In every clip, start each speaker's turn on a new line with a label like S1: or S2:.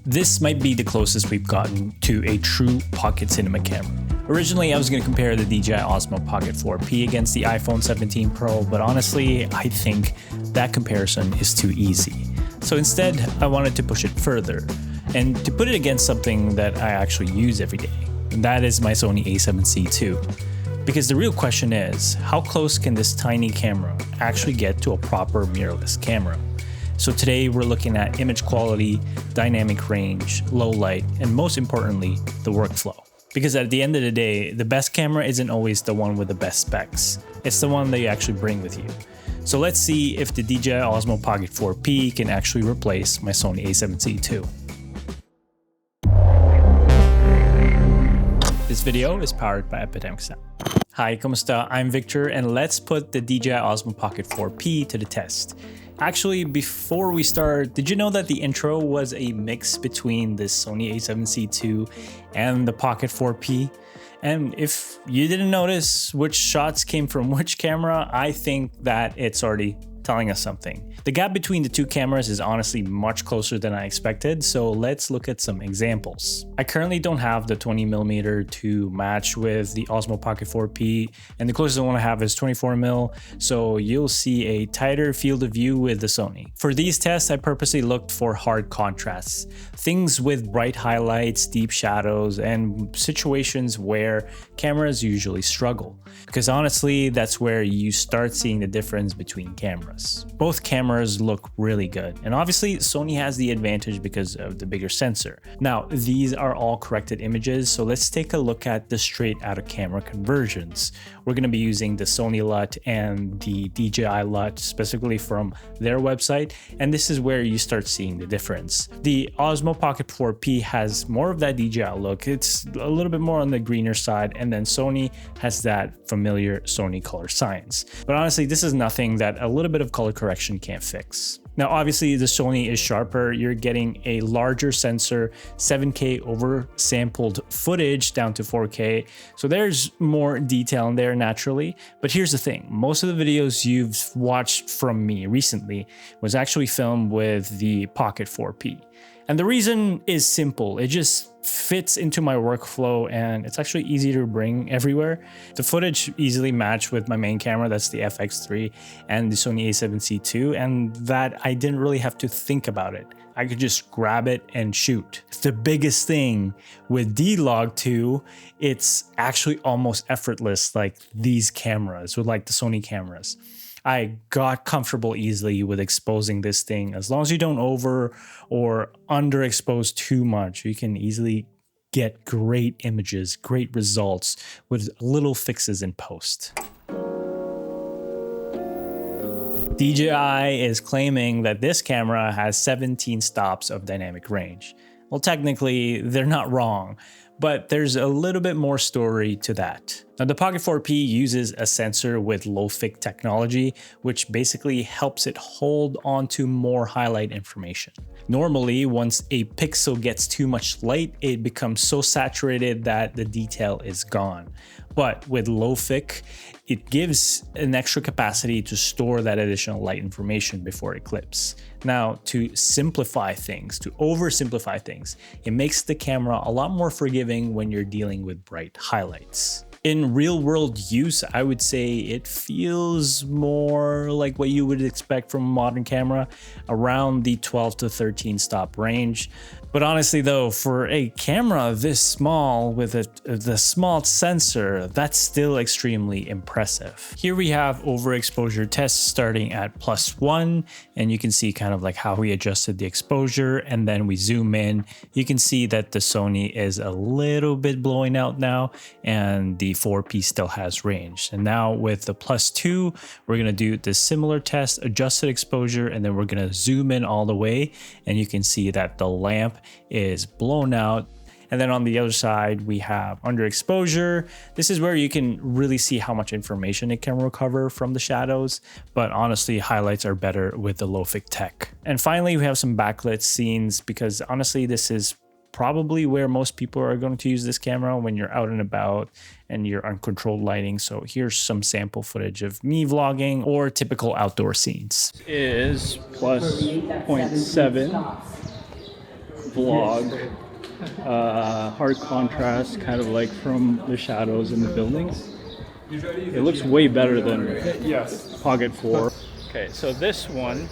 S1: This might be the closest we've gotten to a true pocket cinema camera. Originally, I was going to compare the DJI Osmo Pocket 4P against the iPhone 17 Pro, but honestly, I think that comparison is too easy. So instead, I wanted to push it further and to put it against something that I actually use every day, and that is my Sony a7C II. Because the real question is, how close can this tiny camera actually get to a proper mirrorless camera? So today we're looking at image quality, dynamic range, low light, and most importantly, the workflow. Because at the end of the day, the best camera isn't always the one with the best specs. It's the one that you actually bring with you. So let's see if the DJI Osmo Pocket 4P can actually replace my Sony a7C II. This video is powered by Epidemic Sound. Hi, kumusta? I'm Victor, and let's put the DJI Osmo Pocket 4P to the test. Actually, before we start, did you know that the intro was a mix between the Sony a7C II and the Pocket 4P? And if you didn't notice which shots came from which camera, I think that it's already telling us something. The gap between the two cameras is honestly much closer than I expected, so let's look at some examples. I currently don't have the 20mm to match with the Osmo Pocket 4P, and the closest one I have is 24mm, so you'll see a tighter field of view with the Sony. For these tests, I purposely looked for hard contrasts, things with bright highlights, deep shadows, and situations where cameras usually struggle. Because honestly, that's where you start seeing the difference between cameras. Both cameras look really good, and obviously Sony has the advantage because of the bigger sensor. Now, these are all corrected images, so let's take a look at the straight out of camera conversions. We're going to be using the Sony LUT and the DJI LUT specifically from their website, and this is where you start seeing the difference. The Osmo Pocket 4P has more of that DJI look. It's a little bit more on the greener side, and then Sony has that familiar Sony color science. But honestly, this is nothing that a little bit of color correction can't fix. Now, obviously, the Sony is sharper. You're getting a larger sensor, 7K oversampled footage down to 4K. So there's more detail in there naturally. But here's the thing. Most of the videos you've watched from me recently was actually filmed with the Pocket 4P. And the reason is simple. It just fits into my workflow and it's actually easy to bring everywhere. The footage easily matched with my main camera, that's the FX3 and the Sony a7C II, and that I didn't really have to think about it. I could just grab it and shoot. The biggest thing with D-Log 2, it's actually almost effortless like these cameras, with like the Sony cameras. I got comfortable easily with exposing this thing. As long as you don't over or underexpose too much, you can easily get great images, great results with little fixes in post. DJI is claiming that this camera has 17 stops of dynamic range. Well, technically, they're not wrong, but there's a little bit more story to that. Now, the Pocket 4P uses a sensor with low-fick technology, which basically helps it hold on to more highlight information. Normally, once a pixel gets too much light, it becomes so saturated that the detail is gone. But with low-fick, it gives an extra capacity to store that additional light information before it clips. Now, to simplify things, to oversimplify things, it makes the camera a lot more forgiving when you're dealing with bright highlights. In real world use, I would say it feels more like what you would expect from a modern camera, around the 12 to 13 stop range. But honestly though, for a camera this small with the small sensor, that's still extremely impressive. Here we have overexposure tests starting at +1, and you can see kind of like how we adjusted the exposure, and then we zoom in. You can see that the Sony is a little bit blowing out now, and the 4P still has range. And now with the +2, we're gonna do the similar test, adjusted exposure, and then we're gonna zoom in all the way, and you can see that the lamp is blown out. And then on the other side, we have underexposure. This is where you can really see how much information it can recover from the shadows. But honestly, highlights are better with the low-fick tech. And finally, we have some backlit scenes, because honestly, this is probably where most people are going to use this camera when you're out and about and you're on controlled lighting. So here's some sample footage of me vlogging or typical outdoor scenes. Is +0.7.
S2: vlog, hard contrast, kind of like from the shadows in the buildings. It looks way better than Pocket 4. Okay, so this one,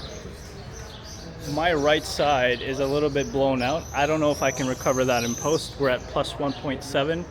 S2: my right side is a little bit blown out. I don't know if I can recover that in post. We're at plus 1.7.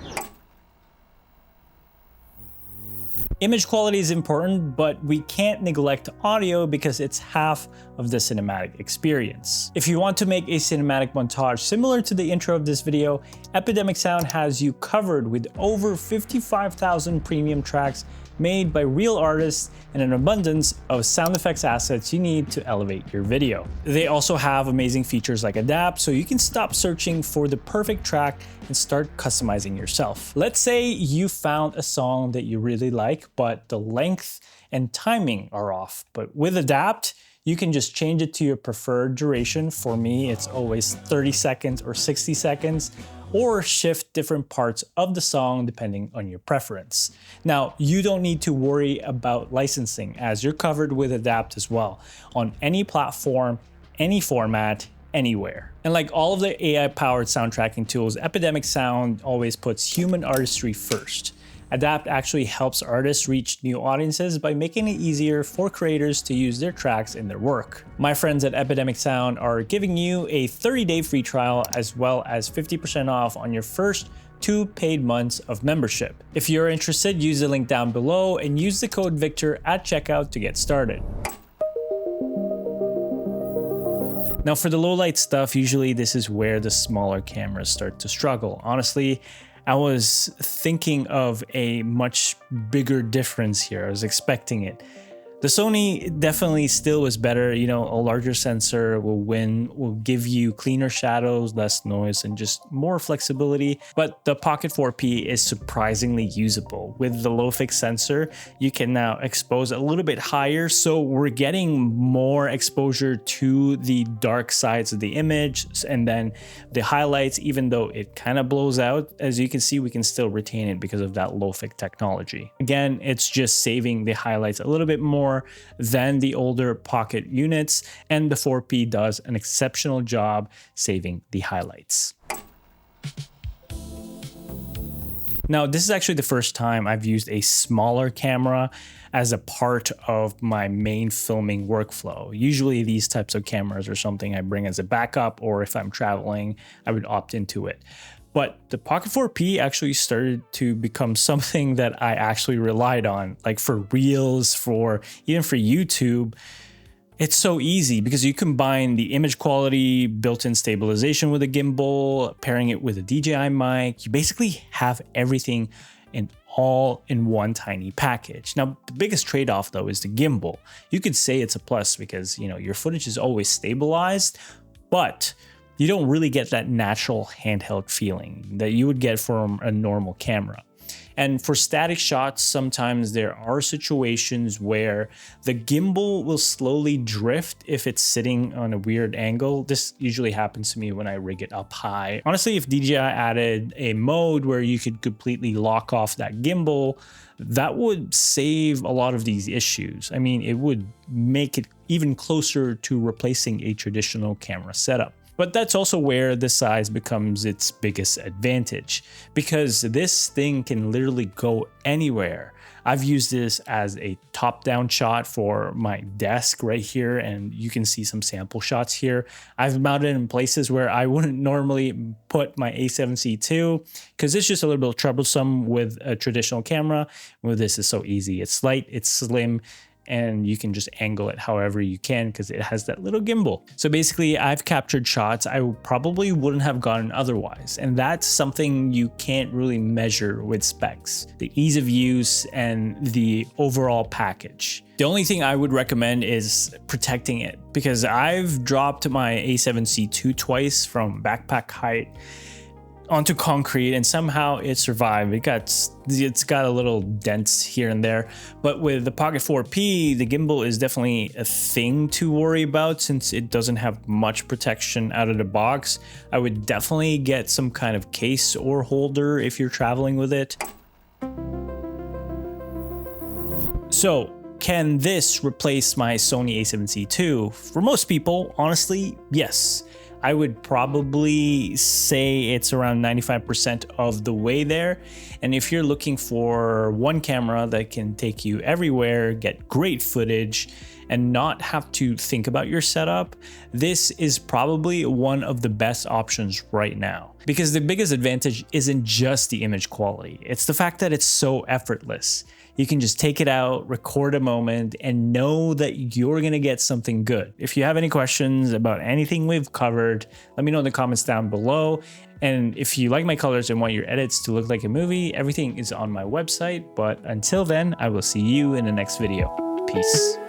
S1: Image quality is important, but we can't neglect audio because it's half of the cinematic experience. If you want to make a cinematic montage similar to the intro of this video, Epidemic Sound has you covered with over 55,000 premium tracks made by real artists and an abundance of sound effects assets you need to elevate your video. They also have amazing features like Adapt, so you can stop searching for the perfect track and start customizing yourself. Let's say you found a song that you really like, but the length and timing are off. But with Adapt, you can just change it to your preferred duration. For me, it's always 30 seconds or 60 seconds, or shift different parts of the song depending on your preference. Now, you don't need to worry about licensing as you're covered with Adapt as well on any platform, any format, anywhere. And like all of the AI-powered sound tracking tools, Epidemic Sound always puts human artistry first. Adapt actually helps artists reach new audiences by making it easier for creators to use their tracks in their work. My friends at Epidemic Sound are giving you a 30-day free trial as well as 50% off on your first 2 paid months of membership. If you're interested, use the link down below and use the code Victor at checkout to get started. Now for the low light stuff, usually this is where the smaller cameras start to struggle. Honestly, I was thinking of a much bigger difference here. I was expecting it. The Sony definitely still was better. You know, a larger sensor will win, will give you cleaner shadows, less noise, and just more flexibility. But the Pocket 4P is surprisingly usable. With the low fix sensor, you can now expose a little bit higher. So we're getting more exposure to the dark sides of the image. And then the highlights, even though it kind of blows out, as you can see, we can still retain it because of that low fix technology. Again, it's just saving the highlights a little bit more than the older Pocket units, and the 4P does an exceptional job saving the highlights. Now, this is actually the first time I've used a smaller camera as a part of my main filming workflow. Usually these types of cameras are something I bring as a backup, or if I'm traveling, I would opt into it. But the Pocket 4P actually started to become something that I actually relied on, like for Reels, even for YouTube. It's so easy because you combine the image quality, built-in stabilization with a gimbal, pairing it with a DJI mic. You basically have everything all in one tiny package. Now, the biggest trade-off though is the gimbal. You could say it's a plus because, you know, your footage is always stabilized, but you don't really get that natural handheld feeling that you would get from a normal camera. And for static shots, sometimes there are situations where the gimbal will slowly drift if it's sitting on a weird angle. This usually happens to me when I rig it up high. Honestly, if DJI added a mode where you could completely lock off that gimbal, that would save a lot of these issues. I mean, it would make it even closer to replacing a traditional camera setup. But that's also where the size becomes its biggest advantage, because this thing can literally go anywhere. I've used this as a top-down shot for my desk right here, and you can see some sample shots here. I've mounted in places where I wouldn't normally put my A7C II because it's just a little bit troublesome with a traditional camera. With this, it's so easy. It's light, it's slim, and you can just angle it however you can because it has that little gimbal. So basically, I've captured shots I probably wouldn't have gotten otherwise. And that's something you can't really measure with specs. The ease of use and the overall package. The only thing I would recommend is protecting it, because I've dropped my A7C II twice from backpack height onto concrete and somehow it survived. It's got a little dents here and there, but with the Pocket 4P, the gimbal is definitely a thing to worry about since it doesn't have much protection out of the box. I would definitely get some kind of case or holder if you're traveling with it. So, can this replace my Sony A7C II? For most people, honestly, yes. I would probably say it's around 95% of the way there. And if you're looking for one camera that can take you everywhere, get great footage, and not have to think about your setup, this is probably one of the best options right now. Because the biggest advantage isn't just the image quality, it's the fact that it's so effortless. You can just take it out, record a moment, and know that you're gonna get something good. If you have any questions about anything we've covered, let me know in the comments down below. And if you like my colors and want your edits to look like a movie, everything is on my website. But until then, I will see you in the next video. Peace.